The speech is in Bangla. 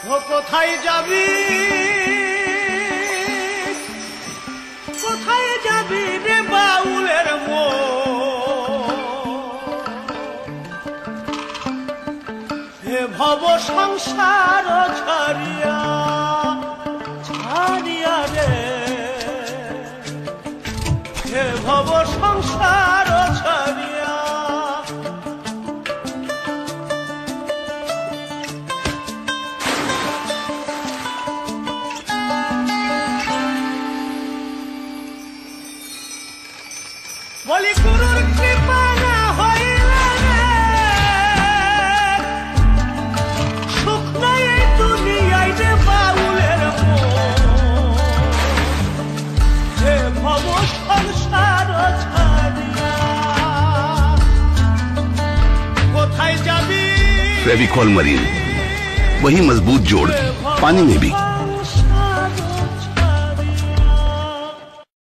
কোথায় যাবি রে বাউলের হে ভব সংসার ছাড়িয়া রে হে ভব সংসার ছাড়িয়া বলি গুরুর কৃপা না হইলে সুখ নাই এই দুনিয়ায় রে বাউলের হে ভব সংসার ছাড়িয়া কোথায় যাবি? फेविकॉल मरीन वही मजबूत जोड़ पानी में भी।